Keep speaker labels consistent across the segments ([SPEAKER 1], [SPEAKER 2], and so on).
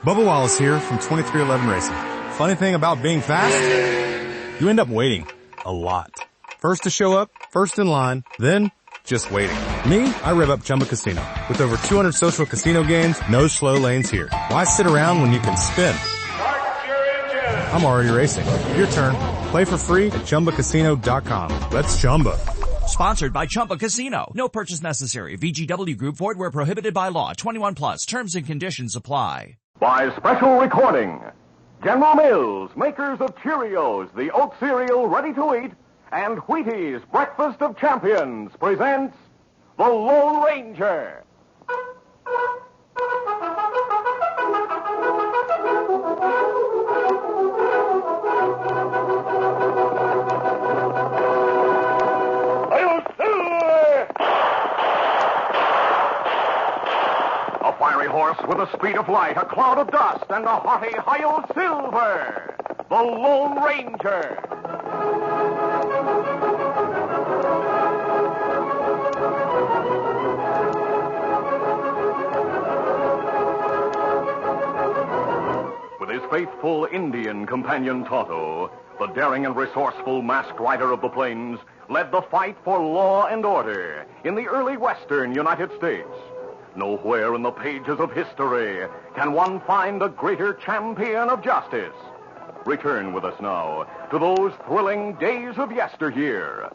[SPEAKER 1] Bubba Wallace here from 2311 Racing. Funny thing about being fast, you end up waiting a lot. First to show up, first in line, then just waiting. Me, I rev up Chumba Casino. With over 200 social casino games, no slow lanes here. Why sit around when you can spin?
[SPEAKER 2] Start your engine!
[SPEAKER 1] I'm already racing. Your turn. Play for free at ChumbaCasino.com. Let's Chumba.
[SPEAKER 3] Sponsored by Chumba Casino. No purchase necessary. VGW Group. Void where prohibited by law. 21 plus. Terms and conditions apply.
[SPEAKER 4] By special recording, General Mills, makers of Cheerios, the oat cereal ready to eat, and Wheaties, breakfast of champions, presents The Lone Ranger. A fiery horse with the speed of light, a cloud of dust, and a hearty Hi-Yo Silver, the Lone Ranger. With his faithful Indian companion Tonto, the daring and resourceful masked rider of the plains led the fight for law and order in the early western United States. Nowhere in the pages of history can one find a greater champion of justice. Return with us now to those thrilling days of yesteryear.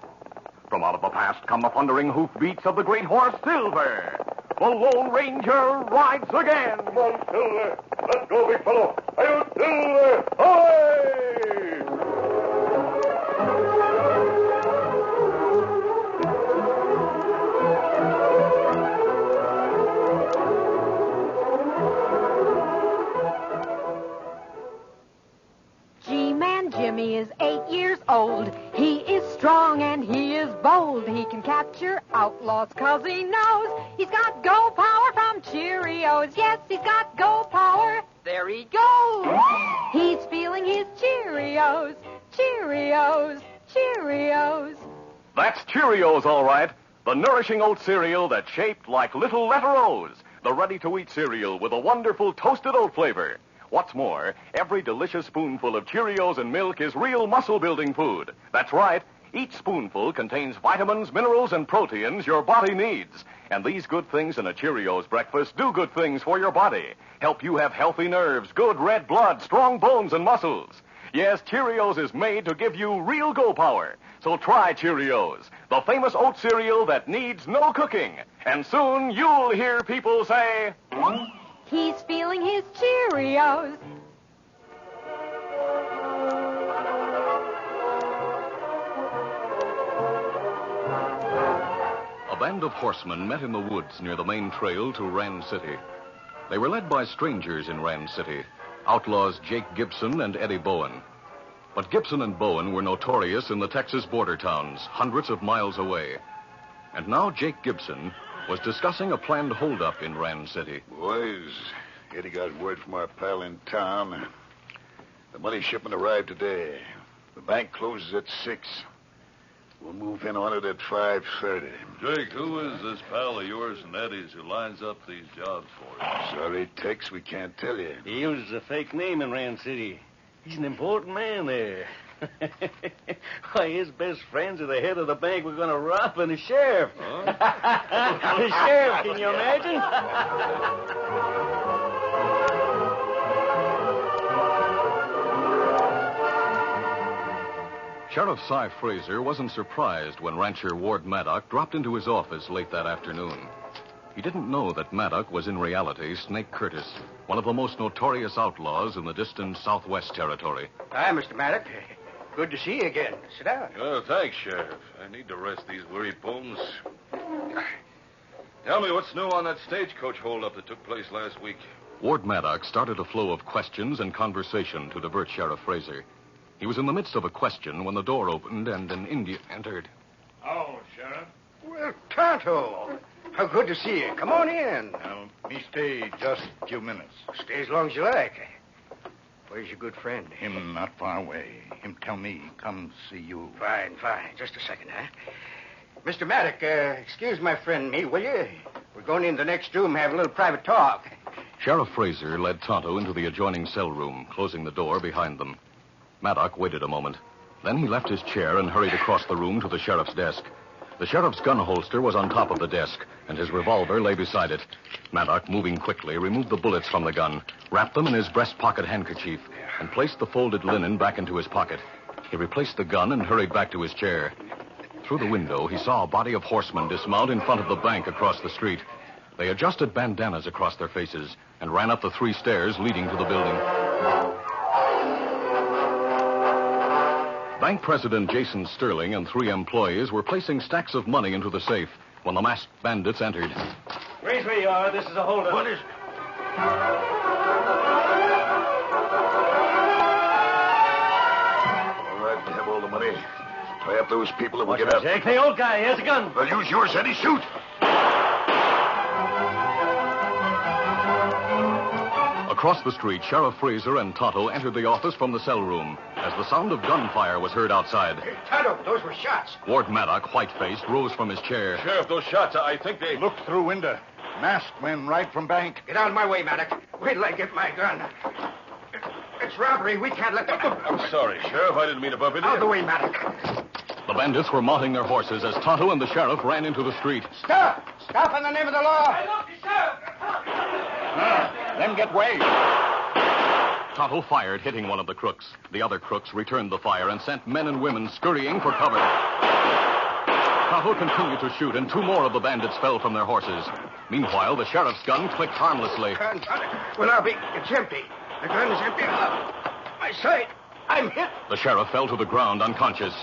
[SPEAKER 4] From out of the past come the thundering hoofbeats of the great horse Silver. The Lone Ranger rides again.
[SPEAKER 2] Come on, Silver. Let's go, big fellow. Hi-yo, Silver! Hi!
[SPEAKER 5] G-Man Jimmy is 8 years old. He is strong and he is bold. He can capture outlaws 'cause he knows he's got go power from Cheerios. Yes, he's got go power. There he goes. He's feeling his Cheerios. Cheerios. Cheerios.
[SPEAKER 4] That's Cheerios, all right. The nourishing oat cereal that's shaped like little letter O's. The ready-to-eat cereal with a wonderful toasted oat flavor. What's more, every delicious spoonful of Cheerios and milk is real muscle-building food. That's right. Each spoonful contains vitamins, minerals, and proteins your body needs. And these good things in a Cheerios breakfast do good things for your body. Help you have healthy nerves, good red blood, strong bones, and muscles. Yes, Cheerios is made to give you real go power. So try Cheerios, the famous oat cereal that needs no cooking. And soon you'll hear people say,
[SPEAKER 5] He's feeling his Cheerios.
[SPEAKER 4] A band of horsemen met in the woods near the main trail to Rand City. They were led by strangers in Rand City, outlaws Jake Gibson and Eddie Bowen. But Gibson and Bowen were notorious in the Texas border towns, hundreds of miles away. And now Jake Gibson was discussing a planned holdup in Rand City.
[SPEAKER 6] Boys, Eddie got word from our pal in town. The money shipment arrived today. The bank closes at 6. We'll move in on it at 5:30.
[SPEAKER 7] Jake, who is this pal of yours and Eddie's who lines up these jobs for you?
[SPEAKER 6] Sorry, Tex, we can't tell you.
[SPEAKER 8] He uses a fake name in Rand City. He's an important man there. Why, his best friends are the head of the bank we're going to rob and the sheriff.
[SPEAKER 7] Huh?
[SPEAKER 8] The sheriff, can you imagine?
[SPEAKER 4] Sheriff Cy Fraser wasn't surprised when rancher Ward Maddock dropped into his office late that afternoon. He didn't know that Maddock was in reality Snake Curtis, one of the most notorious outlaws in the distant Southwest Territory.
[SPEAKER 9] Hi, Mr. Maddock. Good to see you again. Sit down.
[SPEAKER 7] Oh, thanks, Sheriff. I need to rest these weary bones. Tell me what's new on that stagecoach holdup that took place last week.
[SPEAKER 4] Ward Maddock started a flow of questions and conversation to divert Sheriff Fraser. He was in the midst of a question when the door opened and an Indian entered.
[SPEAKER 7] Oh, Sheriff.
[SPEAKER 9] Well, Tonto, how good to see you. Come on in.
[SPEAKER 6] Me stay just a few minutes.
[SPEAKER 9] Stay as long as you like. Where's your good friend?
[SPEAKER 6] Him not far away. Him tell me come see you.
[SPEAKER 9] Fine, fine. Just a second, huh? Mr. Maddock, excuse my friend me, will you? We're going in the next room and have a little private talk.
[SPEAKER 4] Sheriff Fraser led Tonto into the adjoining cell room, closing the door behind them. Maddox waited a moment. Then he left his chair and hurried across the room to the sheriff's desk. The sheriff's gun holster was on top of the desk, and his revolver lay beside it. Maddox, moving quickly, removed the bullets from the gun, wrapped them in his breast pocket handkerchief, and placed the folded linen back into his pocket. He replaced the gun and hurried back to his chair. Through the window, he saw a body of horsemen dismount in front of the bank across the street. They adjusted bandanas across their faces and ran up the 3 stairs leading to the building. Bank President Jason Sterling and 3 employees were placing stacks of money into the safe when the masked bandits entered.
[SPEAKER 8] Raise where you are. This is a holdup.
[SPEAKER 6] What is... All right, we have all the money. Tie up those people and we'll get out.
[SPEAKER 8] Jake, the old guy. Here's a gun.
[SPEAKER 6] Well, use yours, Eddie. Shoot.
[SPEAKER 4] Across the street, Sheriff Fraser and Tonto entered the office from the cell room as the sound of gunfire was heard outside.
[SPEAKER 9] Hey, Tonto, those were shots.
[SPEAKER 4] Ward Maddox, white-faced, rose from his chair.
[SPEAKER 7] Sheriff, those shots, I think they...
[SPEAKER 6] Look through window. Masked men right from bank.
[SPEAKER 9] Get out of my way, Maddox. Wait till I get my gun. It's robbery. We can't let them...
[SPEAKER 7] I'm sorry, Sheriff. I didn't mean to bump into you.
[SPEAKER 9] Out of the way, Maddox.
[SPEAKER 4] The bandits were mounting their horses as Tonto and the sheriff ran into the street.
[SPEAKER 9] Stop! Stop in the name of the law!
[SPEAKER 6] Then get way.
[SPEAKER 4] Tonto fired, hitting one of the crooks. The other crooks returned the fire and sent men and women scurrying for cover. Tonto continued to shoot, and 2 more of the bandits fell from their horses. Meanwhile, the sheriff's gun clicked harmlessly.
[SPEAKER 9] Well, I'll be... It's empty. The gun is empty. My sight. I'm hit.
[SPEAKER 4] The sheriff fell to the ground, unconscious.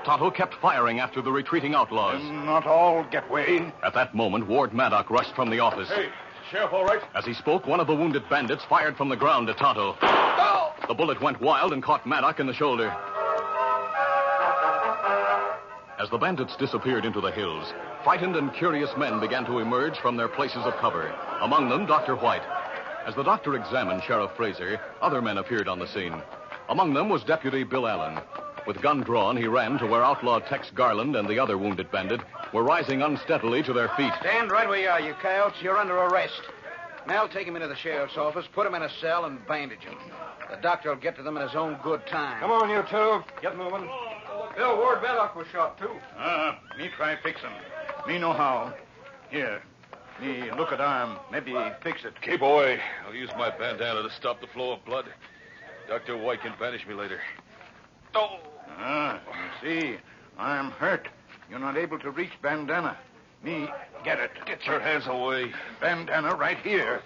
[SPEAKER 4] Tonto kept firing after the retreating outlaws.
[SPEAKER 6] Not all get way.
[SPEAKER 4] At that moment, Ward Maddox rushed from the office.
[SPEAKER 7] Hey, Sheriff, all right?
[SPEAKER 4] As he spoke, one of the wounded bandits fired from the ground at Tonto.
[SPEAKER 9] Oh!
[SPEAKER 4] The bullet went wild and caught Maddox in the shoulder. As the bandits disappeared into the hills, frightened and curious men began to emerge from their places of cover. Among them, Dr. White. As the doctor examined Sheriff Fraser, other men appeared on the scene. Among them was Deputy Bill Allen. With gun drawn, he ran to where outlaw Tex Garland and the other wounded bandit were rising unsteadily to their feet.
[SPEAKER 9] Stand right where you are, you coyotes. You're under arrest. Mel, take him into the sheriff's office, put him in a cell, and bandage him. The doctor will get to them in his own good time.
[SPEAKER 10] Come on, you 2. Get moving. Bill, Ward Belloc was shot, too.
[SPEAKER 6] Me try fix him. Me know how. Here. Me look at arm. Maybe fix it.
[SPEAKER 7] Keep away. I'll use my bandana to stop the flow of blood. Dr. White can banish me later. Oh!
[SPEAKER 6] You see, I'm hurt. You're not able to reach bandana. Me, get it.
[SPEAKER 7] Get your hands away.
[SPEAKER 6] Bandana right here.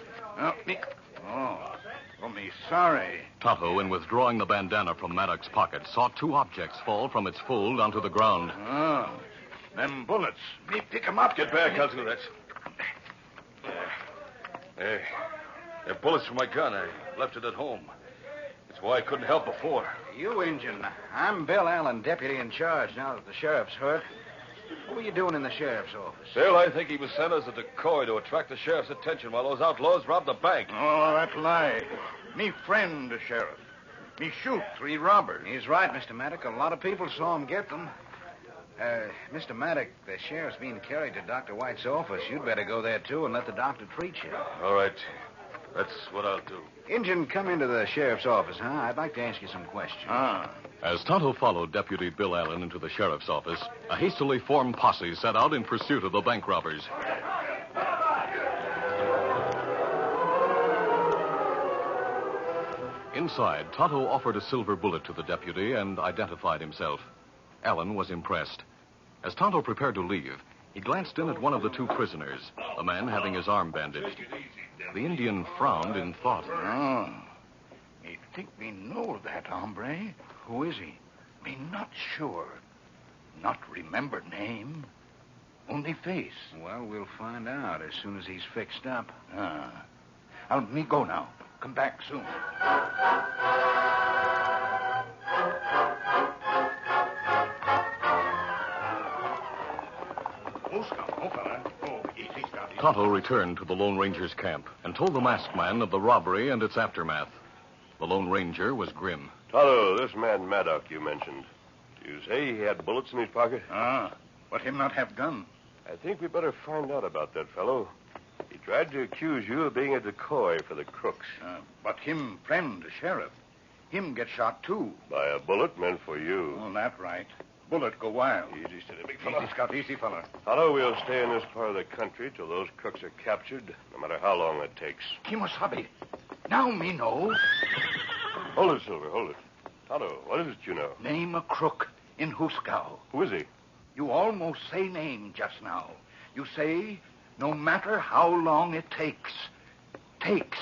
[SPEAKER 6] Me sorry.
[SPEAKER 4] Tonto, in withdrawing the bandana from Maddox's pocket, saw 2 objects fall from its fold onto the ground.
[SPEAKER 6] Them bullets. Me pick 'em up.
[SPEAKER 7] Get back, I'll do that. Hey, they're bullets from my gun. I left it at home. That's why I couldn't help before.
[SPEAKER 9] You Injun. I'm Bill Allen, deputy in charge now that the sheriff's hurt. What were you doing in the sheriff's office?
[SPEAKER 7] Bill, I think he was sent as a decoy to attract the sheriff's attention while those outlaws robbed the bank.
[SPEAKER 6] Oh, that lie. Me friend, the sheriff. Me shoot 3 robbers.
[SPEAKER 9] He's right, Mr. Maddox. A lot of people saw him get them. Mr. Maddox, the sheriff's being carried to Dr. White's office. You'd better go there, too, and let the doctor treat you.
[SPEAKER 7] All right. That's what I'll do.
[SPEAKER 9] Injun, come into the sheriff's office, huh? I'd like to ask you some questions.
[SPEAKER 4] As Tonto followed Deputy Bill Allen into the sheriff's office, a hastily formed posse set out in pursuit of the bank robbers. Inside, Tonto offered a silver bullet to the deputy and identified himself. Allen was impressed. As Tonto prepared to leave, he glanced in at one of the 2 prisoners, the man having his arm bandaged. The Indian frowned in thought.
[SPEAKER 6] Me think me know that hombre.
[SPEAKER 9] Who is he?
[SPEAKER 6] Me not sure. Not remember name. Only face.
[SPEAKER 9] Well, we'll find out as soon as he's fixed up.
[SPEAKER 6] I'll me go now. Come back soon.
[SPEAKER 4] Tonto returned to the Lone Ranger's camp and told the masked man of the robbery and its aftermath. The Lone Ranger was grim.
[SPEAKER 2] Tonto, this man Maddox you mentioned. You say he had bullets in his pocket?
[SPEAKER 6] But him not have gun.
[SPEAKER 2] I think we better find out about that fellow.
[SPEAKER 11] He tried to accuse you of being a decoy for the crooks.
[SPEAKER 6] But him friend, the sheriff, him get shot too.
[SPEAKER 11] By a bullet meant for you.
[SPEAKER 6] Oh, that right. Bullet go wild.
[SPEAKER 11] Easy, steady, big fella.
[SPEAKER 6] Easy, Scout, easy, fella.
[SPEAKER 11] Tonto, we'll stay in this part of the country till those crooks are captured, no matter how long it takes.
[SPEAKER 6] Kimosabe. Now me know.
[SPEAKER 11] Hold it, Silver, hold it. Tonto, what is it you know?
[SPEAKER 6] Name a crook in Huskow.
[SPEAKER 11] Who is he?
[SPEAKER 6] You almost say name just now. You say, no matter how long it takes. Takes.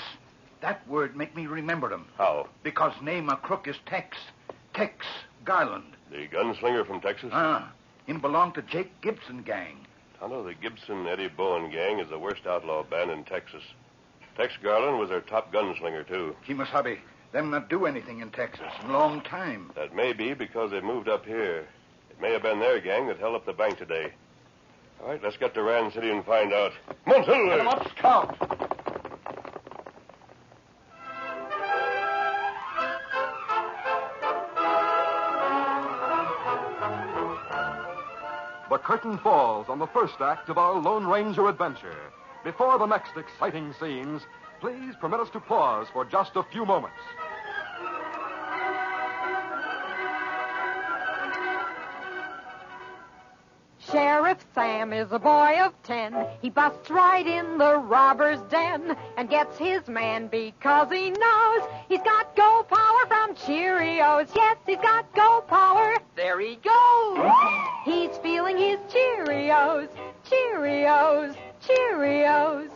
[SPEAKER 6] That word make me remember him.
[SPEAKER 11] How?
[SPEAKER 6] Because name a crook is Tex. Tex Garland.
[SPEAKER 11] The gunslinger from Texas?
[SPEAKER 6] Him belong to Jake Gibson gang.
[SPEAKER 11] Tonto, the Gibson-Eddie Bowen gang is the worst outlaw band in Texas. Tex Garland was their top gunslinger, too.
[SPEAKER 6] Kimosabe, them not do anything in Texas in a long time.
[SPEAKER 11] That may be because they moved up here. It may have been their gang that held up the bank today. All right, let's get to Rand City and find out. Come on, Silver!
[SPEAKER 6] Come up, Scout!
[SPEAKER 12] The curtain falls on the first act of our Lone Ranger adventure. Before the next exciting scenes, please permit us to pause for just a few moments.
[SPEAKER 5] Sheriff Sam is a boy of 10. He busts right in the robber's den and gets his man because he knows he's got go power from Cheerios. Yes, he's got go power. There he goes. He's feeling his Cheerios. Cheerios. Cheerios.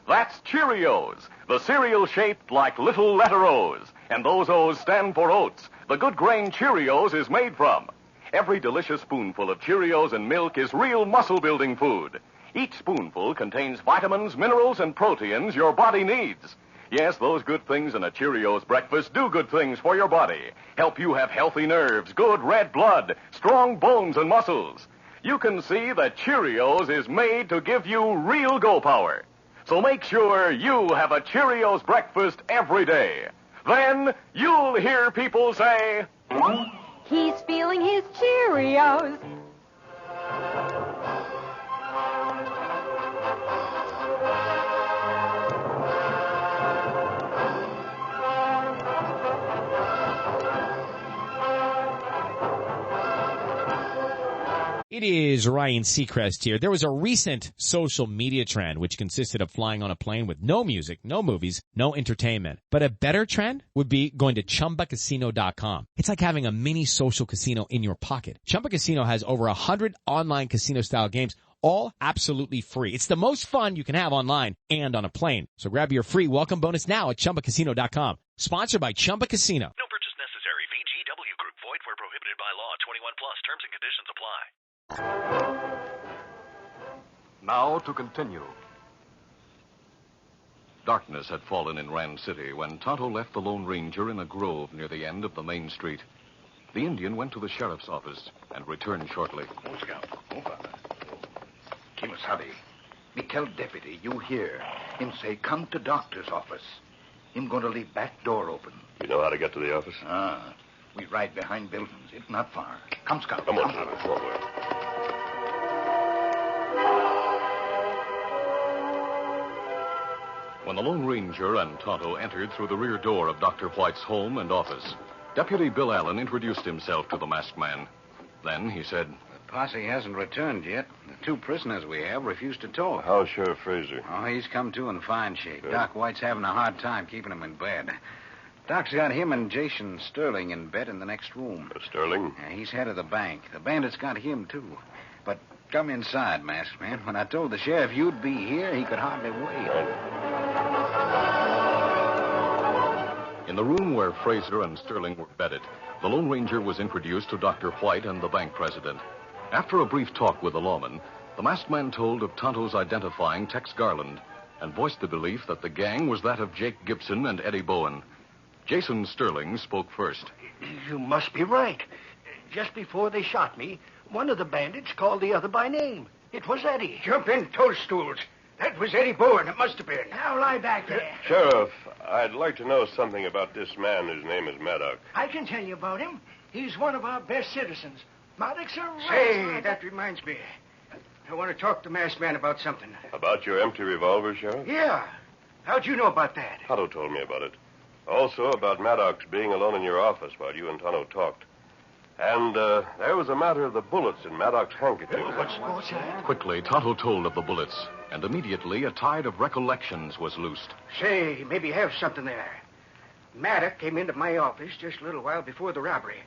[SPEAKER 4] That's Cheerios, the cereal shaped like little letter O's. And those O's stand for oats. The good grain Cheerios is made from. Every delicious spoonful of Cheerios and milk is real muscle-building food. Each spoonful contains vitamins, minerals, and proteins your body needs. Yes, those good things in a Cheerios breakfast do good things for your body. Help you have healthy nerves, good red blood, strong bones and muscles. You can see that Cheerios is made to give you real go power. So make sure you have a Cheerios breakfast every day. Then you'll hear people say,
[SPEAKER 5] He's feeling his Cheerios.
[SPEAKER 13] It is Ryan Seacrest here. There was a recent social media trend which consisted of flying on a plane with no music, no movies, no entertainment. But a better trend would be going to ChumbaCasino.com. It's like having a mini social casino in your pocket. Chumba Casino has over 100 online casino-style games, all absolutely free. It's the most fun you can have online and on a plane. So grab your free welcome bonus now at ChumbaCasino.com. Sponsored by Chumba Casino.
[SPEAKER 14] No purchase necessary. VGW Group. Void where prohibited by law. 21 plus. Terms and conditions apply.
[SPEAKER 12] Now to continue.
[SPEAKER 15] Darkness had fallen in Rand City when Tonto left the Lone Ranger in a grove near the end of the main street. The Indian went to the sheriff's office and returned shortly.
[SPEAKER 6] Oh, Scout. Oh, Father. Kimosabe, me tell deputy you here. Him say come to doctor's office. Him going to leave back door open.
[SPEAKER 11] You know how to get to the office?
[SPEAKER 6] We ride behind buildings. It's not far. Come, Scout.
[SPEAKER 11] Come on, Tonto. Forward.
[SPEAKER 15] When the Lone Ranger and Tonto entered through the rear door of Dr. White's home and office, Deputy Bill Allen introduced himself to the masked man. Then he said,
[SPEAKER 9] The posse hasn't returned yet. The two prisoners we have refused to talk.
[SPEAKER 11] How's Sheriff Fraser?
[SPEAKER 9] Oh, he's come to in fine shape.
[SPEAKER 11] Good.
[SPEAKER 9] Doc White's having a hard time keeping him in bed. Doc's got him and Jason Sterling in bed in the next room.
[SPEAKER 11] Sterling?
[SPEAKER 9] Yeah, he's head of the bank. The bandits got him, too. But come inside, masked man. When I told the sheriff you'd be here, he could hardly wait.
[SPEAKER 15] In the room where Fraser and Sterling were bedded, the Lone Ranger was introduced to Dr. White and the bank president. After a brief talk with the lawman, the masked man told of Tonto's identifying Tex Garland and voiced the belief that the gang was that of Jake Gibson and Eddie Bowen. Jason Sterling spoke first.
[SPEAKER 16] You must be right. Just before they shot me, one of the bandits called the other by name. It was Eddie.
[SPEAKER 10] Jump in toadstools. That was Eddie Bowen. It must have been.
[SPEAKER 16] Now lie back there.
[SPEAKER 11] Sheriff, I'd like to know something about this man whose name is Maddox.
[SPEAKER 16] I can tell you about him. He's one of our best citizens. Maddox,
[SPEAKER 10] Say, that reminds me.
[SPEAKER 16] I want to talk to the masked man about something.
[SPEAKER 11] About your empty revolver, Sheriff?
[SPEAKER 16] Yeah. How'd you know about that?
[SPEAKER 11] Tonto told me about it. Also about Maddox being alone in your office while you and Tonto talked. And there was a matter of the bullets in Maddox's handkerchief.
[SPEAKER 16] What's that?
[SPEAKER 15] Quickly, Tonto told of the bullets, and immediately a tide of recollections was loosed.
[SPEAKER 16] Say, maybe you have something there. Maddox came into my office just a little while before the robbery.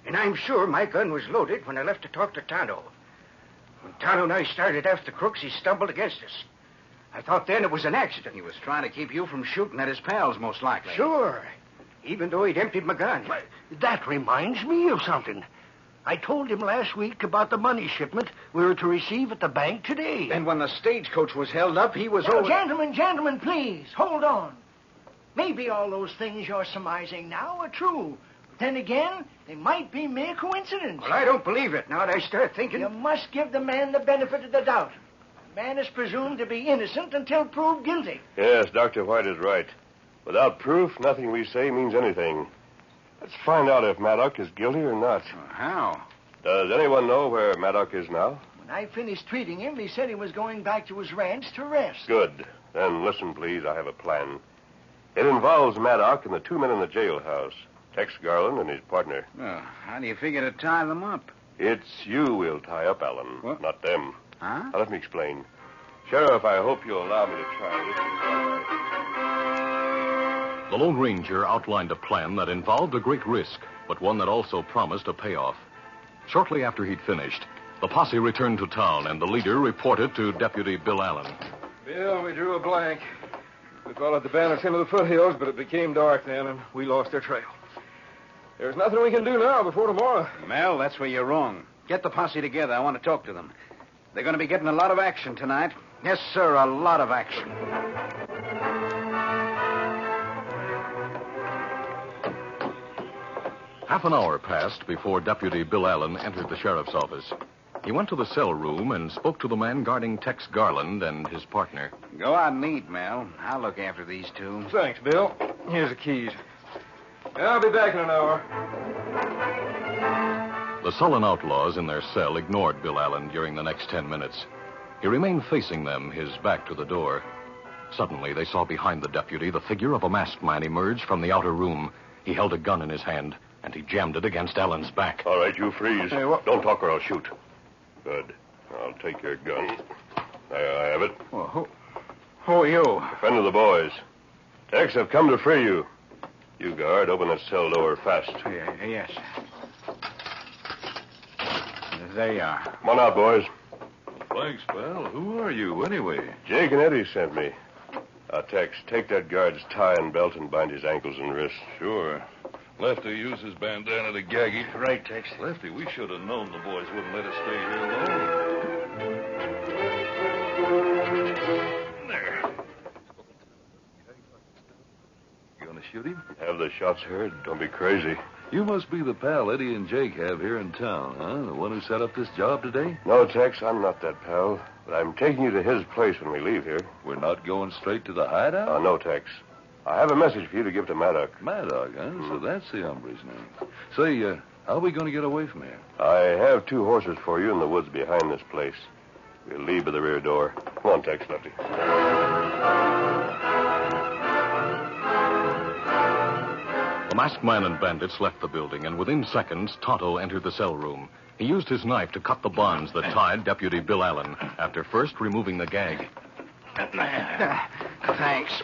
[SPEAKER 16] And I'm sure my gun was loaded when I left to talk to Tonto. When Tonto and I started after the crooks, he stumbled against us. I thought then it was an accident.
[SPEAKER 9] He was trying to keep you from shooting at his pals, most likely.
[SPEAKER 16] Sure. Even though he'd emptied my gun.
[SPEAKER 17] That reminds me of something. I told him last week about the money shipment we were to receive at the bank today.
[SPEAKER 9] And when the stagecoach was held up, he was
[SPEAKER 17] Now,
[SPEAKER 9] over...
[SPEAKER 17] Gentlemen, please, hold on. Maybe all those things you're surmising now are true. But then again, they might be mere coincidence.
[SPEAKER 16] Well, I don't believe it. Now that I start thinking...
[SPEAKER 17] You must give the man the benefit of the doubt. The man is presumed to be innocent until proved guilty.
[SPEAKER 11] Yes, Dr. White is right. Without proof, nothing we say means anything. Let's find out if Maddox is guilty or not.
[SPEAKER 9] How?
[SPEAKER 11] Does anyone know where Maddox is now?
[SPEAKER 17] When I finished treating him, he said he was going back to his ranch to rest.
[SPEAKER 11] Good. Then listen, please. I have a plan. It involves Maddox and the two men in the jailhouse, Tex Garland and his partner.
[SPEAKER 9] Well, how do you figure to tie them up?
[SPEAKER 11] It's you we'll tie up, Alan,
[SPEAKER 9] What?
[SPEAKER 11] not them.
[SPEAKER 9] Huh?
[SPEAKER 11] Now, let me explain. Sheriff, I hope you'll allow me to try this.
[SPEAKER 15] The Lone Ranger outlined a plan that involved a great risk, but one that also promised a payoff. Shortly after he'd finished, the posse returned to town, and the leader reported to Deputy Bill Allen.
[SPEAKER 10] Bill, we drew a blank. We followed the bandits into the foothills, but it became dark then, and we lost their trail. There's nothing we can do now before tomorrow.
[SPEAKER 9] Mel, that's where you're wrong. Get the posse together. I want to talk to them. They're going to be getting a lot of action tonight. Yes, sir, a lot of action.
[SPEAKER 15] Half an hour passed before Deputy Bill Allen entered the sheriff's office. He went to the cell room and spoke to the man guarding Tex Garland and his partner.
[SPEAKER 9] Go out and eat, Mel. I'll look after these two.
[SPEAKER 10] Thanks, Bill. Here's the keys. I'll be back in an hour.
[SPEAKER 15] The sullen outlaws in their cell ignored Bill Allen during the next 10 minutes. He remained facing them, his back to the door. Suddenly, they saw behind the deputy the figure of a masked man emerge from the outer room. He held a gun in his hand, and he jammed it against Allen's back.
[SPEAKER 11] All right, you freeze.
[SPEAKER 10] Hey, what?
[SPEAKER 11] Don't talk or I'll shoot. Good. I'll take your gun. There I have it.
[SPEAKER 9] Well, who are you?
[SPEAKER 11] A friend of the boys. Tex, I've come to free you. You, guard, open that cell door fast.
[SPEAKER 9] Yes. There you are.
[SPEAKER 11] Come on out, boys.
[SPEAKER 7] Thanks, pal. Who are you, anyway?
[SPEAKER 11] Jake and Eddie sent me. Tex, take that guard's tie and belt and bind his ankles and wrists.
[SPEAKER 7] Sure. Lefty used his bandana to gag him.
[SPEAKER 16] Right, Tex.
[SPEAKER 7] Lefty, we should have known the boys wouldn't let us stay here alone. There. You gonna shoot him?
[SPEAKER 11] Have the shots heard? Don't be crazy.
[SPEAKER 7] You must be the pal Eddie and Jake have here in town, huh? The one who set up this job today?
[SPEAKER 11] No, Tex, I'm not that pal. But I'm taking you to his place when we leave here.
[SPEAKER 7] We're not going straight to the hideout?
[SPEAKER 11] No, Tex. I have a message for you to give to Maddox.
[SPEAKER 7] Maddox, huh? So that's the hombre's name. Say, how are we going to get away from here?
[SPEAKER 11] I have 2 horses for you in the woods behind this place. We'll leave by the rear door. Come on, Tex, Lefty.
[SPEAKER 15] The masked man and bandits left the building, and within seconds, Tonto entered the cell room. He used his knife to cut the bonds that tied Deputy Bill Allen, after first removing the gag.
[SPEAKER 9] Thanks.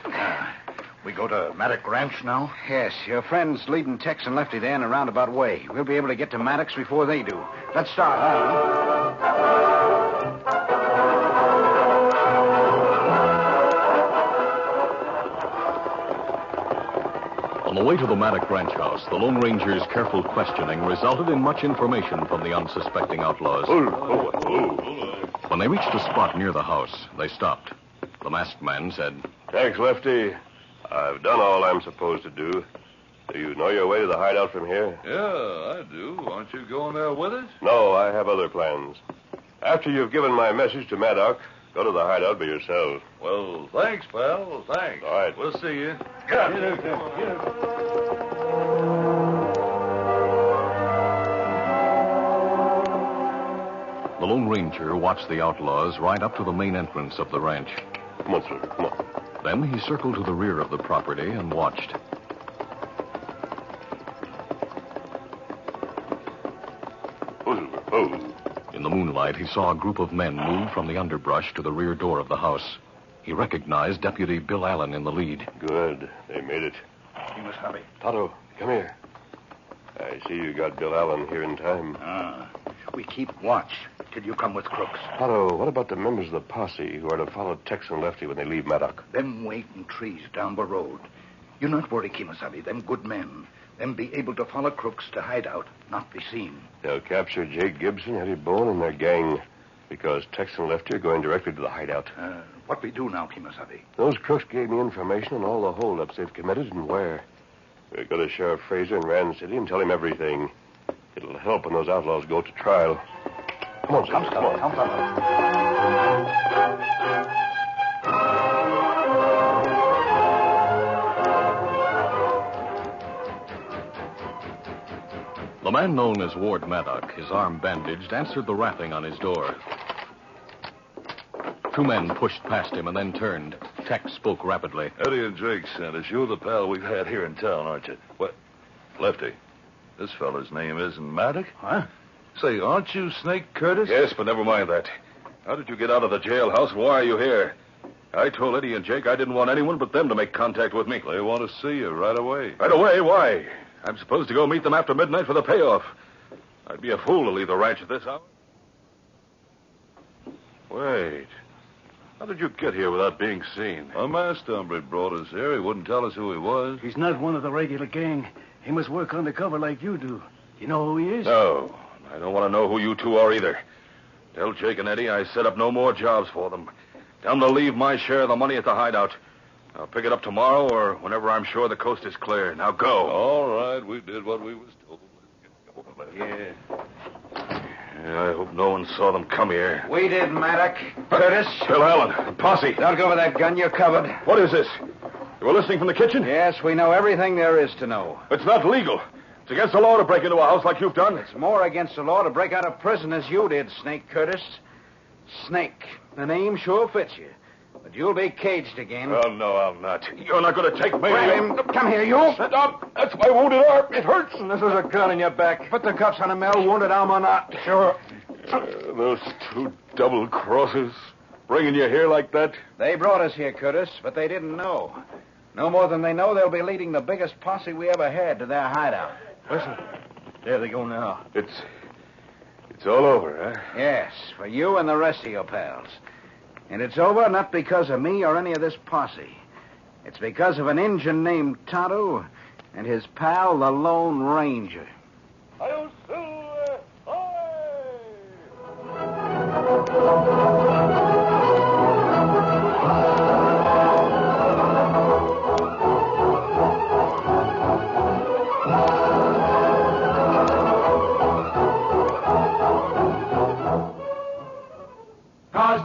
[SPEAKER 9] We go to Maddox Ranch now? Yes. Your friend's leading Tex and Lefty there in a roundabout way. We'll be able to get to Maddox before they do. Let's start,
[SPEAKER 15] On the way to the Maddox ranch house, the Lone Ranger's careful questioning resulted in much information from the unsuspecting outlaws. When they reached a spot near the house, they stopped. The masked man said,
[SPEAKER 11] Thanks, Lefty. I've done all I'm supposed to do. Do you know your way to the hideout from here?
[SPEAKER 7] Yeah, I do. Aren't you going there with us?
[SPEAKER 11] No, I have other plans. After you've given my message to Maddox, go to the hideout by yourself.
[SPEAKER 7] Well, thanks, pal. Thanks.
[SPEAKER 11] All right.
[SPEAKER 7] We'll see you.
[SPEAKER 15] The Lone Ranger watched the outlaws ride up to the main entrance of the ranch.
[SPEAKER 11] Come on, Silver, come on.
[SPEAKER 15] Then he circled to the rear of the property and watched.
[SPEAKER 11] Oh.
[SPEAKER 15] In the moonlight, he saw a group of men move from the underbrush to the rear door of the house. He recognized Deputy Bill Allen in the lead.
[SPEAKER 11] Good. They made it.
[SPEAKER 6] He must hurry.
[SPEAKER 11] Tonto, come here. I see you got Bill Allen here in time.
[SPEAKER 6] We keep watch till you come with crooks.
[SPEAKER 11] Tonto, what about the members of the posse who are to follow Tex and Lefty when they leave Maddox?
[SPEAKER 6] Them wait in trees down the road. You not worry, Kimasabi. Them good men. Them be able to follow crooks to hide out, not be seen.
[SPEAKER 11] They'll capture Jake Gibson, Eddie Bone, and their gang, because Tex and Lefty are going directly to the hideout.
[SPEAKER 6] What we do now, Kimasabi?
[SPEAKER 11] Those crooks gave me information on all the holdups they've committed and where. We'll go to Sheriff Fraser in Rand City and tell him everything. It'll help when those outlaws go to trial. Come on, Silver, come on.
[SPEAKER 15] The man known as Ward Maddox, his arm bandaged, answered the rapping on his door. Two men pushed past him and then turned. Tex spoke rapidly.
[SPEAKER 6] Eddie and Jake sent us. You're the pal we've had here in town, aren't you? What? Lefty, this fella's name isn't Maddox?
[SPEAKER 8] Huh?
[SPEAKER 6] Say, aren't you Snake Curtis?
[SPEAKER 7] Yes, but never mind that. How did you get out of the jailhouse? Why are you here? I told Eddie and Jake I didn't want anyone but them to make contact with me.
[SPEAKER 6] They want to see you right away.
[SPEAKER 7] Right away? Why? I'm supposed to go meet them after midnight for the payoff. I'd be a fool to leave the ranch at this hour.
[SPEAKER 6] Wait. How did you get here without being seen? A masked hombre brought us here. He wouldn't tell us who he was.
[SPEAKER 8] He's not one of the regular gang. He must work undercover like you do. You know who he is?
[SPEAKER 7] No. I don't want to know who you two are either. Tell Jake and Eddie I set up no more jobs for them. Tell them to leave my share of the money at the hideout. I'll pick it up tomorrow or whenever I'm sure the coast is clear. Now go.
[SPEAKER 6] All right, we did what we was told.
[SPEAKER 7] Yeah, I hope no one saw them come here.
[SPEAKER 9] We did, Maddox. Curtis.
[SPEAKER 7] Bill Allen, posse.
[SPEAKER 9] Don't go with that gun. You're covered.
[SPEAKER 7] What is this? You were listening from the kitchen?
[SPEAKER 9] Yes, we know everything there is to know.
[SPEAKER 7] It's not legal. It's against the law to break into a house like you've done.
[SPEAKER 9] It's more against the law to break out of prison as you did, Snake Curtis. Snake. The name sure fits you. But you'll be caged again.
[SPEAKER 7] Oh, no, I'll not. You're not going to take me.
[SPEAKER 9] Grab him. Come here, you.
[SPEAKER 7] Sit up. That's my wounded arm. It hurts.
[SPEAKER 9] And this is a gun in your back. Put the cuffs on him, Mel. Wounded arm or not.
[SPEAKER 7] Sure. Those two double crosses bringing you here like that?
[SPEAKER 9] They brought us here, Curtis, but they didn't know. No more than they know, they'll be leading the biggest posse we ever had to their hideout.
[SPEAKER 8] Listen. There they go now.
[SPEAKER 7] It's all over, huh?
[SPEAKER 9] Yes, for you and the rest of your pals. And it's over not because of me or any of this posse. It's because of an Injun named Tonto and his pal, the Lone Ranger.
[SPEAKER 2] Hi-yo, Silver!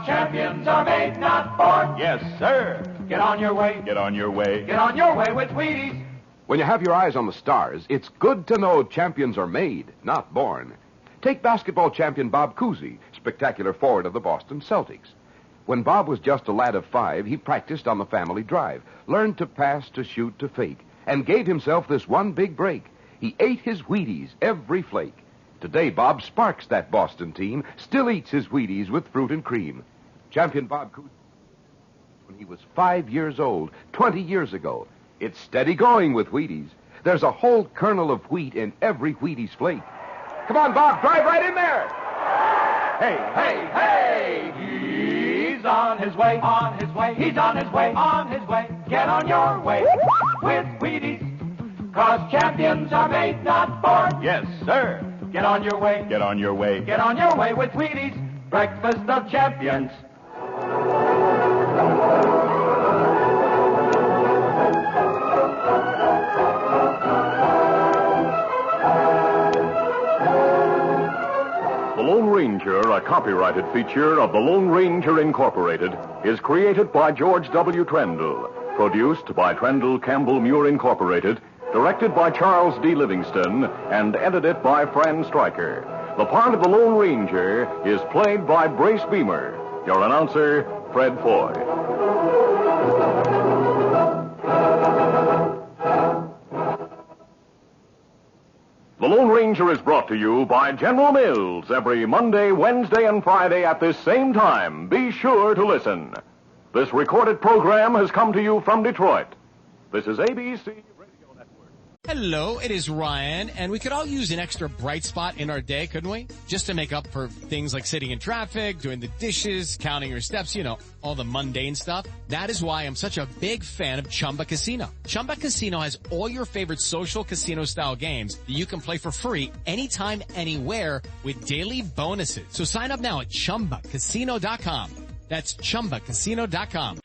[SPEAKER 18] Champions are made, not born.
[SPEAKER 12] Yes, sir.
[SPEAKER 18] Get on your way.
[SPEAKER 12] Get on your way.
[SPEAKER 18] Get on your way with Wheaties.
[SPEAKER 12] When you have your eyes on the stars, it's good to know champions are made, not born. Take basketball champion Bob Cousy, spectacular forward of the Boston Celtics. When Bob was just a lad of 5, he practiced on the family drive, learned to pass, to shoot, to fake, and gave himself this one big break. He ate his Wheaties, every flake. Today, Bob sparks that Boston team, still eats his Wheaties with fruit and cream. Champion Bob Cousy, when he was 5 years old, 20 years ago. It's steady going with Wheaties. There's a whole kernel of wheat in every Wheaties flake. Come on, Bob, drive right in there.
[SPEAKER 18] Hey, hey, hey! He's on his way, on his way. He's on his way, on his way. Get on your way with Wheaties. 'Cause champions are made, not born.
[SPEAKER 12] Yes, sir.
[SPEAKER 18] Get on your way.
[SPEAKER 12] Get on your way.
[SPEAKER 18] Get on your way with Wheaties. Breakfast of champions.
[SPEAKER 15] The Lone Ranger, a copyrighted feature of the Lone Ranger Incorporated, is created by George W. Trendle, produced by Trendle Campbell Muir Incorporated, directed by Charles D. Livingston, and edited by Fran Stryker.
[SPEAKER 4] The part of the Lone Ranger is played by Brace Beamer. Your announcer, Fred Foy. The Lone Ranger is brought to you by General Mills every Monday, Wednesday, and Friday at this same time. Be sure to listen. This recorded program has come to you from Detroit. This is ABC Radio Network.
[SPEAKER 13] Hello, it is Ryan, and we could all use an extra bright spot in our day, couldn't we? Just to make up for things like sitting in traffic, doing the dishes, counting your steps, you know, all the mundane stuff. That is why I'm such a big fan of Chumba Casino. Chumba Casino has all your favorite social casino-style games that you can play for free anytime, anywhere with daily bonuses. So sign up now at ChumbaCasino.com. That's ChumbaCasino.com.